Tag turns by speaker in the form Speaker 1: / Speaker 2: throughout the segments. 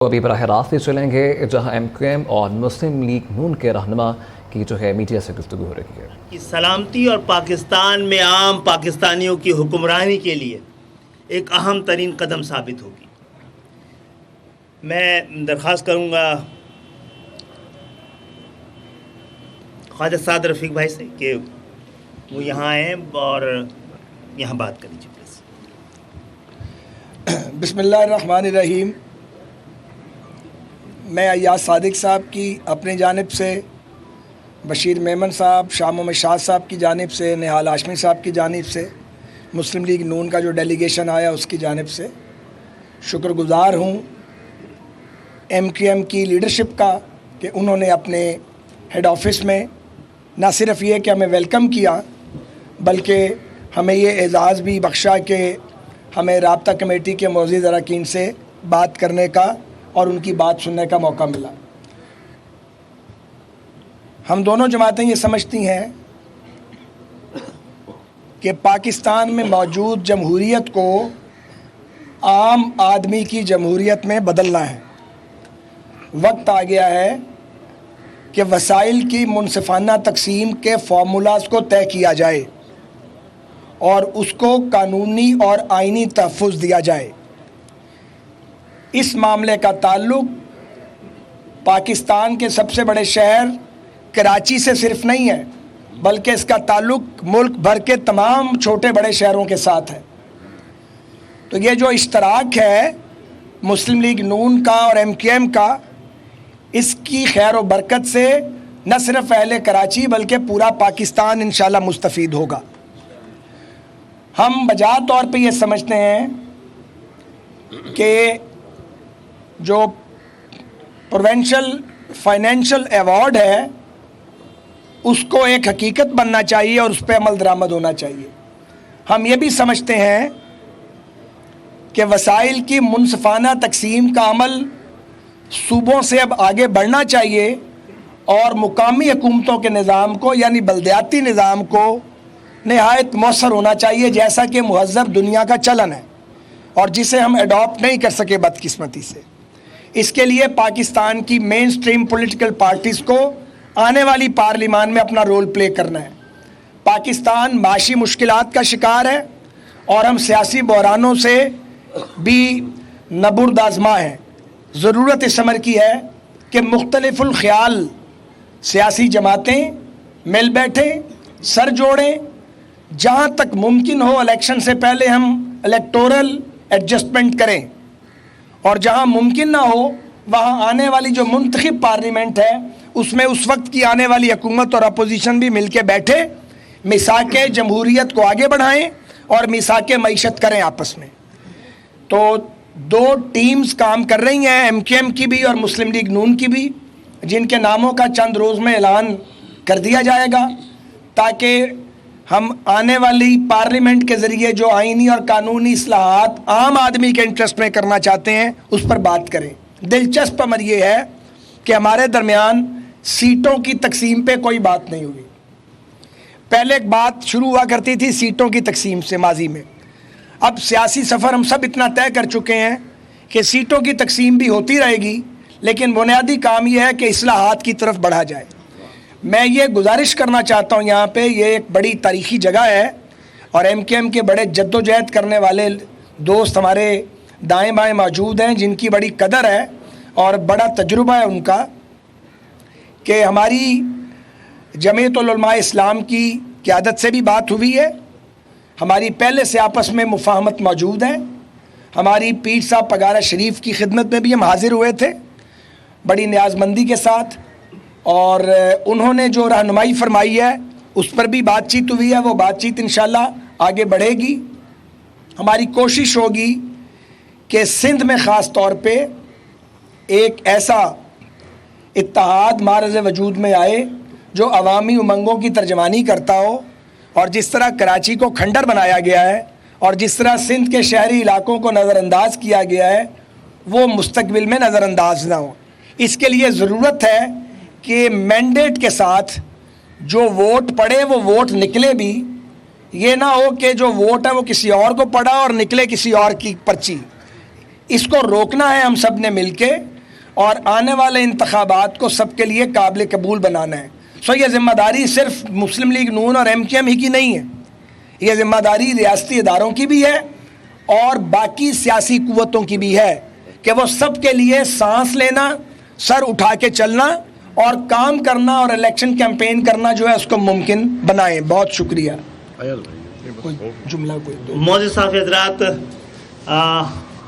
Speaker 1: ابھی براہ راست چلیں گے جہاں MQM اور مسلم لیگ نون کے رہنما کی میڈیا سے گفتگو ہو رہی ہے
Speaker 2: کی سلامتی اور پاکستان میں عام پاکستانیوں کی حکمرانی کے لیے ایک اہم ترین قدم ثابت ہوگی۔ میں درخواست کروں گا خواجہ سعد رفیق بھائی سے کہ وہ یہاں آئیں اور یہاں بات کر لیجیے پلیز۔
Speaker 3: بسم اللہ الرحمن الرحیم۔ میں ایاز صادق صاحب کی اپنی جانب سے، بشیر میمن صاحب، شاہ محمد شاہ صاحب کی جانب سے، نہال ہاشمی صاحب کی جانب سے، مسلم لیگ نون کا جو ڈیلیگیشن آیا اس کی جانب سے شکر گزار ہوں MQM کی لیڈرشپ کا کہ انہوں نے اپنے ہیڈ آفس میں نہ صرف یہ کہ ہمیں ویلکم کیا بلکہ ہمیں یہ اعزاز بھی بخشا کہ ہمیں رابطہ کمیٹی کے معزز اراکین سے بات کرنے کا اور ان کی بات سننے کا موقع ملا۔ ہم دونوں جماعتیں یہ سمجھتی ہیں کہ پاکستان میں موجود جمہوریت کو عام آدمی کی جمہوریت میں بدلنا ہے۔ وقت آ گیا ہے کہ وسائل کی منصفانہ تقسیم کے فارمولاز کو طے کیا جائے اور اس کو قانونی اور آئینی تحفظ دیا جائے۔ اس معاملے کا تعلق پاکستان کے سب سے بڑے شہر کراچی سے صرف نہیں ہے بلکہ اس کا تعلق ملک بھر کے تمام چھوٹے بڑے شہروں کے ساتھ ہے۔ تو یہ جو اشتراک ہے مسلم لیگ نون کا اور MQM کا، اس کی خیر و برکت سے نہ صرف اہل کراچی بلکہ پورا پاکستان انشاءاللہ مستفید ہوگا۔ ہم بجا طور پہ یہ سمجھتے ہیں کہ جو پروونشل فائنینشل ایوارڈ ہے اس کو ایک حقیقت بننا چاہیے اور اس پہ عمل درآمد ہونا چاہیے۔ ہم یہ بھی سمجھتے ہیں کہ وسائل کی منصفانہ تقسیم کا عمل صوبوں سے اب آگے بڑھنا چاہیے اور مقامی حکومتوں کے نظام کو یعنی بلدیاتی نظام کو نہایت مؤثر ہونا چاہیے، جیسا کہ مہذب دنیا کا چلن ہے اور جسے ہم ایڈاپٹ نہیں کر سکے بدقسمتی سے۔ اس کے لیے پاکستان کی مین سٹریم پولیٹیکل پارٹیز کو آنے والی پارلیمان میں اپنا رول پلے کرنا ہے۔ پاکستان معاشی مشکلات کا شکار ہے اور ہم سیاسی بحرانوں سے بھی نبرد آزما ہیں۔ ضرورت اس امر کی ہے کہ مختلف الخیال سیاسی جماعتیں مل بیٹھیں، سر جوڑیں، جہاں تک ممکن ہو الیکشن سے پہلے ہم الیکٹورل ایڈجسٹمنٹ کریں اور جہاں ممکن نہ ہو وہاں آنے والی جو منتخب پارلیمنٹ ہے اس میں اس وقت کی آنے والی حکومت اور اپوزیشن بھی مل کے بیٹھے میثاق جمہوریت کو آگے بڑھائیں اور میثاق معیشت کریں آپس میں۔ تو دو ٹیمز کام کر رہی ہیں، MQM کی بھی اور مسلم لیگ نون کی بھی، جن کے ناموں کا چند روز میں اعلان کر دیا جائے گا تاکہ ہم آنے والی پارلیمنٹ کے ذریعے جو آئینی اور قانونی اصلاحات عام آدمی کے انٹرسٹ میں کرنا چاہتے ہیں اس پر بات کریں۔ دلچسپ امر یہ ہے کہ ہمارے درمیان سیٹوں کی تقسیم پہ کوئی بات نہیں ہوئی۔ پہلے ایک بات شروع ہوا کرتی تھی سیٹوں کی تقسیم سے ماضی میں، اب سیاسی سفر ہم سب اتنا طے کر چکے ہیں کہ سیٹوں کی تقسیم بھی ہوتی رہے گی، لیکن بنیادی کام یہ ہے کہ اصلاحات کی طرف بڑھا جائے۔ میں یہ گزارش کرنا چاہتا ہوں، یہاں پہ یہ ایک بڑی تاریخی جگہ ہے اور MQM کے بڑے جد و جہد کرنے والے دوست ہمارے دائیں بائیں موجود ہیں جن کی بڑی قدر ہے اور بڑا تجربہ ہے ان کا، کہ ہماری جمعیت العلماء اسلام کی قیادت سے بھی بات ہوئی ہے، ہماری پہلے سے آپس میں مفاہمت موجود ہے، ہماری پیر صاحب پگارہ شریف کی خدمت میں بھی ہم حاضر ہوئے تھے بڑی نیاز مندی کے ساتھ، اور انہوں نے جو رہنمائی فرمائی ہے اس پر بھی بات چیت ہوئی ہے، وہ بات چیت انشاءاللہ آگے بڑھے گی۔ ہماری کوشش ہوگی کہ سندھ میں خاص طور پہ ایک ایسا اتحاد معرض وجود میں آئے جو عوامی امنگوں کی ترجمانی کرتا ہو، اور جس طرح کراچی کو کھنڈر بنایا گیا ہے اور جس طرح سندھ کے شہری علاقوں کو نظر انداز کیا گیا ہے وہ مستقبل میں نظر انداز نہ ہو۔ اس کے لیے ضرورت ہے کہ مینڈیٹ کے ساتھ جو ووٹ پڑے وہ ووٹ نکلے بھی، یہ نہ ہو کہ جو ووٹ ہے وہ کسی اور کو پڑا اور نکلے کسی اور کی پرچی۔ اس کو روکنا ہے ہم سب نے مل کے, اور آنے والے انتخابات کو سب کے لیے قابل قبول بنانا ہے. سو یہ ذمہ داری صرف مسلم لیگ نون اور MQM ہی کی نہیں ہے, یہ ذمہ داری ریاستی اداروں کی بھی ہے اور باقی سیاسی قوتوں کی بھی ہے کہ وہ سب کے لیے سانس لینا, سر اٹھا کے چلنا اور کام کرنا اور الیکشن کیمپین کرنا جو ہے اس کو ممکن بنائیں. بہت شکریہ. کوئی جملہ کوئی
Speaker 2: معزز صاحب حضرات,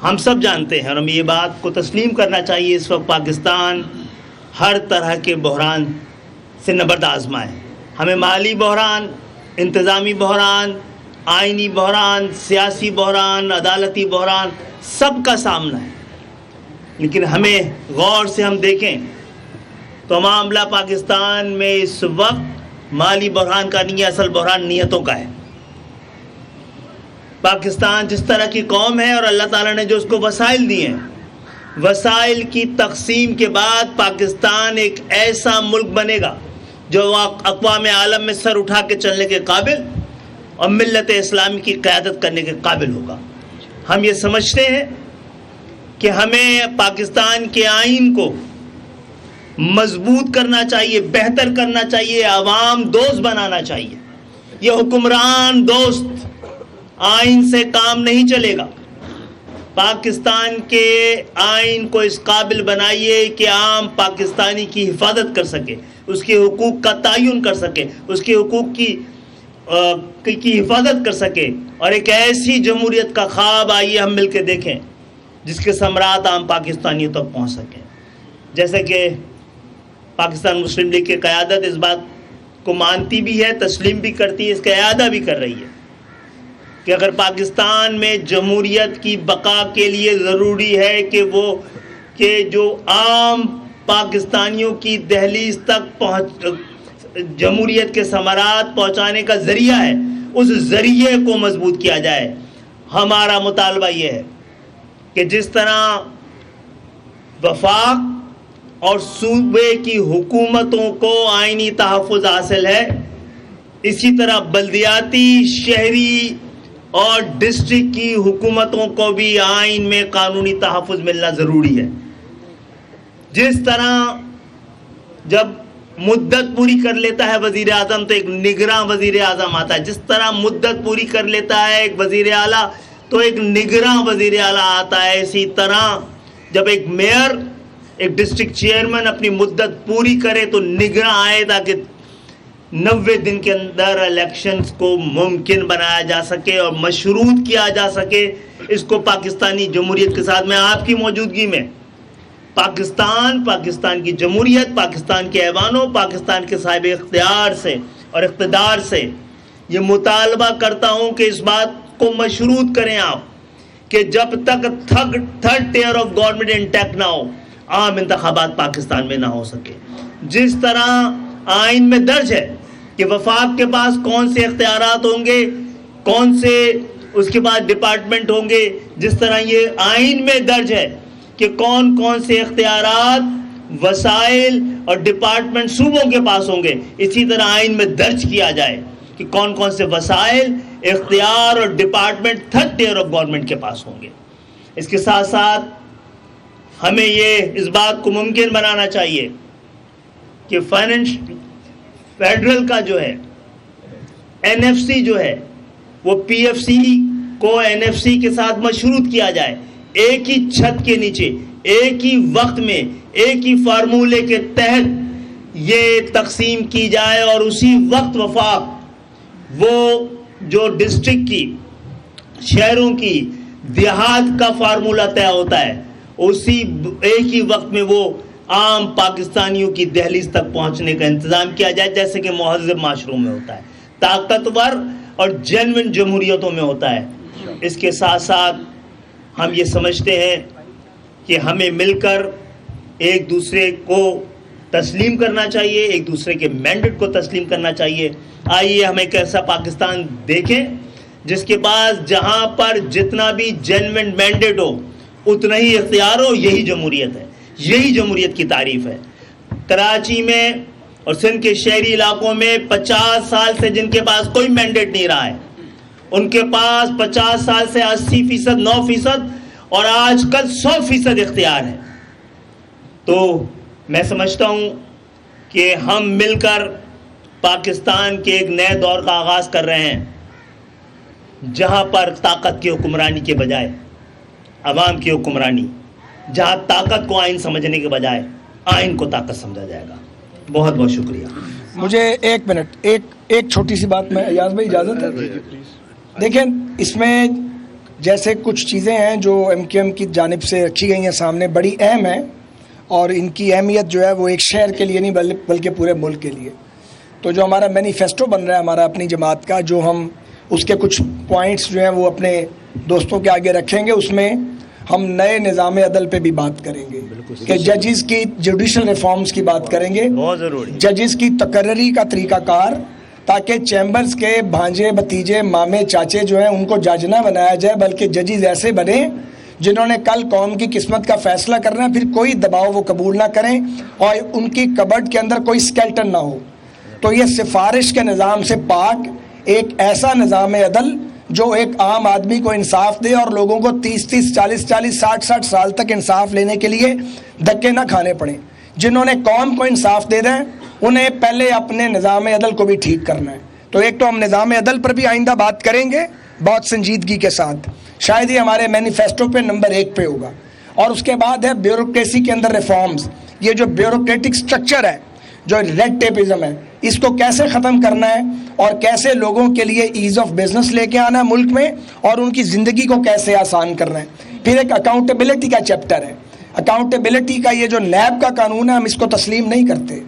Speaker 2: ہم سب جانتے ہیں اور ہم یہ بات کو تسلیم کرنا چاہیے, اس وقت پاکستان ہر طرح کے بحران سے نبرد آزما ہے. ہمیں مالی بحران, انتظامی بحران, آئینی بحران, سیاسی بحران, عدالتی بحران, سب کا سامنا ہے. لیکن ہمیں غور سے ہم دیکھیں تو معاملہ پاکستان میں اس وقت مالی بحران کا نہیں ہے, اصل بحران نیتوں کا ہے. پاکستان جس طرح کی قوم ہے اور اللہ تعالیٰ نے جو اس کو وسائل دیے ہیں, وسائل کی تقسیم کے بعد پاکستان ایک ایسا ملک بنے گا جو اقوام عالم میں سر اٹھا کے چلنے کے قابل اور ملت اسلامی کی قیادت کرنے کے قابل ہوگا. ہم یہ سمجھتے ہیں کہ ہمیں پاکستان کے آئین کو مضبوط کرنا چاہیے, بہتر کرنا چاہیے, عوام دوست بنانا چاہیے. یہ حکمران دوست آئین سے کام نہیں چلے گا. پاکستان کے آئین کو اس قابل بنائیے کہ عام پاکستانی کی حفاظت کر سکے, اس کے حقوق کا تعین کر سکے, اس کے حقوق کی حفاظت کر سکے, اور ایک ایسی جمہوریت کا خواب آئیے ہم مل کے دیکھیں جس کے ثمرات عام پاکستانیوں تک پہنچ سکیں. جیسے کہ پاکستان مسلم لیگ کی قیادت اس بات کو مانتی بھی ہے, تسلیم بھی کرتی ہے, اس کا اعادہ بھی کر رہی ہے کہ اگر پاکستان میں جمہوریت کی بقا کے لیے ضروری ہے کہ جو عام پاکستانیوں کی دہلیز تک جمہوریت کے ثمرات پہنچانے کا ذریعہ ہے, اس ذریعے کو مضبوط کیا جائے. ہمارا مطالبہ یہ ہے کہ جس طرح وفاق اور صوبے کی حکومتوں کو آئینی تحفظ حاصل ہے, اسی طرح بلدیاتی, شہری اور ڈسٹرکٹ کی حکومتوں کو بھی آئین میں قانونی تحفظ ملنا ضروری ہے. جس طرح جب مدت پوری کر لیتا ہے وزیر اعظم تو ایک نگراں وزیر اعظم آتا ہے, جس طرح مدت پوری کر لیتا ہے ایک وزیر اعلیٰ تو ایک نگراں وزیر اعلیٰ آتا ہے, اسی طرح جب ایک میئر, ایک ڈسٹرکٹ چیئرمین اپنی مدت پوری کرے تو نگراں آئے تاکہ 90 دن کے اندر الیکشنز کو ممکن بنایا جا سکے اور مشروط کیا جا سکے. اس کو پاکستانی جمہوریت کے ساتھ میں آپ کی موجودگی میں پاکستان کی جمہوریت, پاکستان کے ایوانوں, پاکستان کے صاحب اختیار سے اور اقتدار سے یہ مطالبہ کرتا ہوں کہ اس بات کو مشروط کریں آپ کہ جب تک third tier of government intact نہ ہو, عام انتخابات پاکستان میں نہ ہو سکے. جس طرح آئین میں درج ہے کہ وفاق کے پاس کون سے اختیارات ہوں گے, کون سے اس کے بعد ڈپارٹمنٹ ہوں گے, جس طرح یہ آئین میں درج ہے کہ کون کون سے اختیارات, وسائل اور ڈپارٹمنٹ صوبوں کے پاس ہوں گے, اسی طرح آئین میں درج کیا جائے کہ کون کون سے وسائل, اختیار اور department third tier of government کے پاس ہوں گے. اس کے ساتھ ساتھ ہمیں یہ اس بات کو ممکن بنانا چاہیے کہ فیڈرل کا جو ہے NFC جو ہے وہ PFC کو NFC کے ساتھ مشروط کیا جائے, ایک ہی چھت کے نیچے, ایک ہی وقت میں, ایک ہی فارمولے کے تحت یہ تقسیم کی جائے, اور اسی وقت وفاق وہ جو ڈسٹرکٹ کی, شہروں کی, دیہات کا فارمولہ طے ہوتا ہے, اسی ایک ہی وقت میں وہ عام پاکستانیوں کی دہلیز تک پہنچنے کا انتظام کیا جائے, جیسے کہ مہذب معاشروں میں ہوتا ہے, طاقتور اور جینوئن جمہوریتوں میں ہوتا ہے. اس کے ساتھ ساتھ ہم یہ سمجھتے ہیں کہ ہمیں مل کر ایک دوسرے کو تسلیم کرنا چاہیے, ایک دوسرے کے مینڈیٹ کو تسلیم کرنا چاہیے. آئیے ہم ایک ایسا پاکستان دیکھیں جس کے پاس جہاں پر جتنا بھی جینوئن مینڈیٹ ہو اتنا ہی اختیار ہو, یہی جمہوریت ہے, یہی جمہوریت کی تعریف ہے. کراچی میں اور سندھ کے شہری علاقوں میں 50 سال سے جن کے پاس کوئی مینڈیٹ نہیں رہا ہے, ان کے پاس 50 سال سے 80%, 9%, اور آج کل 100% اختیار ہے. تو میں سمجھتا ہوں کہ ہم مل کر پاکستان کے ایک نئے دور کا آغاز کر رہے ہیں, جہاں پر طاقت کی حکمرانی کے بجائے عوام کی حکمرانی, جہاں طاقت کو آئین سمجھنے کے بجائے آئین کو طاقت سمجھا جائے گا. بہت بہت شکریہ.
Speaker 3: مجھے ایک منٹ, ایک چھوٹی سی بات میں, ایاز بھائی اجازت ہے؟ دیکھیں, اس میں جیسے کچھ چیزیں ہیں جو ایم کیو ایم کی جانب سے رکھی گئی ہیں سامنے, بڑی اہم ہیں, اور ان کی اہمیت جو ہے وہ ایک شہر کے لیے نہیں بلکہ پورے ملک کے لیے. تو جو ہمارا مینیفیسٹو بن رہا ہے ہمارا اپنی جماعت کا, جو ہم اس کے کچھ پوائنٹس جو ہیں وہ اپنے دوستوں کے آگے رکھیں گے, اس میں ہم نئے نظام عدل پہ بھی بات کریں گے کہ ججز کی جوڈیشل ریفارمز کی بات کریں گے,
Speaker 2: بہت ضروری.
Speaker 3: ججز کی تقرری کا طریقہ کار, تاکہ چیمبرز کے بھانجے بھتیجے مامے چاچے جو ہیں ان کو جج نہ بنایا جائے, بلکہ ججز ایسے بنے جنہوں نے کل قوم کی قسمت کا فیصلہ کرنا ہے, پھر کوئی دباؤ وہ قبول نہ کریں اور ان کی کبڈ کے اندر کوئی اسکیلٹن نہ ہو. تو یہ سفارش کے نظام سے پاک ایک ایسا نظام عدل جو ایک عام آدمی کو انصاف دے اور لوگوں کو 30 40 60 سال تک انصاف لینے کے لیے دھکے نہ کھانے پڑیں. جنہوں نے قوم کو انصاف دے دیں انہیں پہلے اپنے نظام عدل کو بھی ٹھیک کرنا ہے. تو ایک تو ہم نظام عدل پر بھی آئندہ بات کریں گے بہت سنجیدگی کے ساتھ, شاید یہ ہمارے مینیفیسٹو پہ نمبر 1 پہ ہوگا. اور اس کے بعد ہے بیوروکریسی کے اندر ریفارمز. یہ جو بیوروکریٹک سٹرکچر ہے, جو ریڈ ٹیپزم ہے, اس کو کیسے ختم کرنا ہے اور کیسے لوگوں کے لیے ایز آف بزنس لے کے آنا ہے ملک میں, اور ان کی زندگی کو کیسے آسان کرنا ہے. پھر ایک اکاؤنٹیبلٹی کا چیپٹر ہے. اکاؤنٹیبلٹی کا یہ جو نیب کا قانون ہے ہم اس کو تسلیم نہیں کرتے,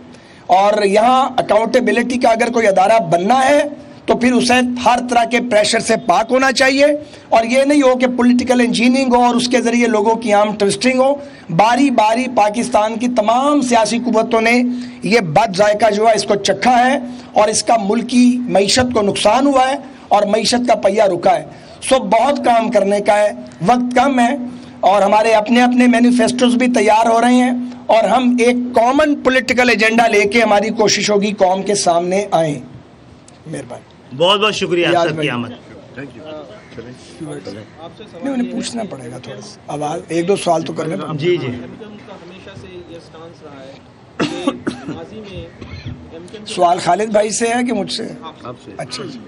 Speaker 3: اور یہاں اکاؤنٹیبلٹی کا اگر کوئی ادارہ بننا ہے تو پھر اسے ہر طرح کے پریشر سے پاک ہونا چاہیے, اور یہ نہیں ہو کہ پولیٹیکل انجینئرنگ ہو اور اس کے ذریعے لوگوں کی عام ٹوسٹنگ ہو. باری باری پاکستان کی تمام سیاسی قوتوں نے یہ بد ذائقہ جو ہے اس کو چکھا ہے, اور اس کا ملکی معیشت کو نقصان ہوا ہے اور معیشت کا پہیہ رکا ہے. سو بہت کام کرنے کا ہے, وقت کم ہے, اور ہمارے اپنے اپنے مینیفیسٹوز بھی تیار ہو رہے ہیں, اور ہم ایک کامن پولیٹیکل ایجنڈا لے کے ہماری کوشش ہوگی قوم کے سامنے آئیں. مہربانی.
Speaker 2: بہت بہت شکریہ آپ سب کی آمد.
Speaker 3: نہیں, انہیں پوچھنا پڑے گا تھوڑا سا, آواز 1-2 سوال تو کرنے پڑیں.
Speaker 2: جی جی.
Speaker 3: سوال خالد بھائی سے ہے کہ مجھ سے؟ اچھا جی.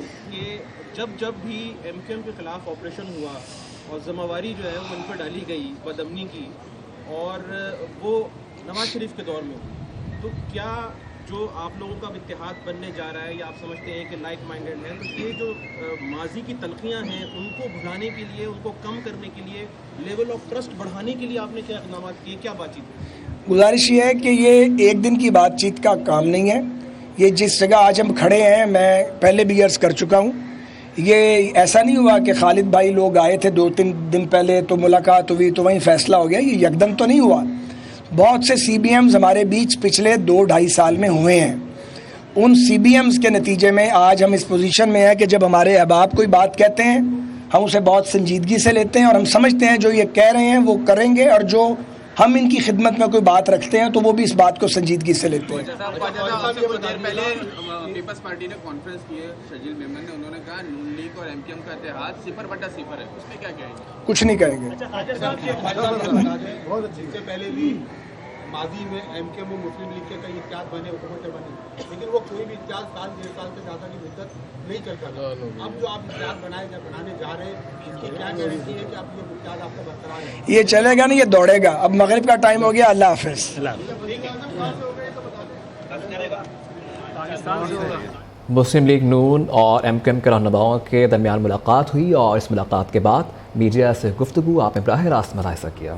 Speaker 4: جب بھی ایم کیو ایم کے خلاف آپریشن ہوا اور ذمہ داری جو ہے وہ ان پر ڈالی گئی بد امنی کی, اور وہ نواز شریف کے دور میں, تو کیا جو آپ لوگوں کا اتحاد بننے جا رہا ہے, یا آپ سمجھتے ہیں کہ لائک مائنڈیڈ ہے, تو یہ جو ماضی کی تلخیاں ہیں ان کو بھلانے کے لیے, ان کو کم کرنے کے لیے, لیول آف ٹرسٹ بڑھانے کے لیے آپ نے کیا اقدامات کیے, کیا بات چیت؟
Speaker 3: گزارش یہ ہے کہ یہ ایک دن کی بات چیت کا کام نہیں ہے. یہ جس جگہ آج ہم کھڑے ہیں, میں پہلے بھی عرض کر چکا ہوں, یہ ایسا نہیں ہوا کہ خالد بھائی لوگ آئے تھے 2-3 دن پہلے تو ملاقات ہوئی تو وہیں فیصلہ ہو گیا. یہ یکدم تو نہیں ہوا. بہت سے سی بی ایمز ہمارے بیچ پچھلے 2-2.5 سال میں ہوئے ہیں. ان سی بی ایمز کے نتیجے میں آج ہم اس پوزیشن میں ہیں کہ جب ہمارے احباب کوئی بات کہتے ہیں ہم اسے بہت سنجیدگی سے لیتے ہیں, اور ہم سمجھتے ہیں جو یہ کہہ رہے ہیں وہ کریں گے, اور جو ہم ان کی خدمت میں کوئی بات رکھتے ہیں تو وہ بھی اس بات کو سنجیدگی سے لیتے ہیں.
Speaker 5: پہلے پیپلز پارٹی نے کانفرنس کی ہے, شجیل میمن نے, انہوں نے کہا نون لیگ اور ایم کیو ایم کا اتحاد 0/0 ہے, اس میں کیا کہیں گے؟
Speaker 3: کچھ نہیں کہیں گے.
Speaker 6: اس سے پہلے بھی ماضی میں ایم کیو ایم اور مسلم لیگ کے کئی اتحاد بنے, حکومتیں بنی, لیکن وہ کوئی بھی اتحاد 1.5 سال سے زیادہ کی مدت نہیں چل سکا. اب جو آپ اتحاد بنانے جا رہے ہیں, اس کی کیا گارنٹی ہے کہ آپ یہ اتحاد آپ کا برقرار ہے؟
Speaker 3: یہ چلے گا نہیں, یہ دوڑے گا. اب مغرب کا ٹائم ہو گیا. اللہ حافظ.
Speaker 1: مسلم لیگ نون اور ایم کیو ایم کے رہنماؤں کے درمیان ملاقات ہوئی, اور اس ملاقات کے بعد میڈیا سے گفتگو آپ نے براہ راست ملاحظہ کیا.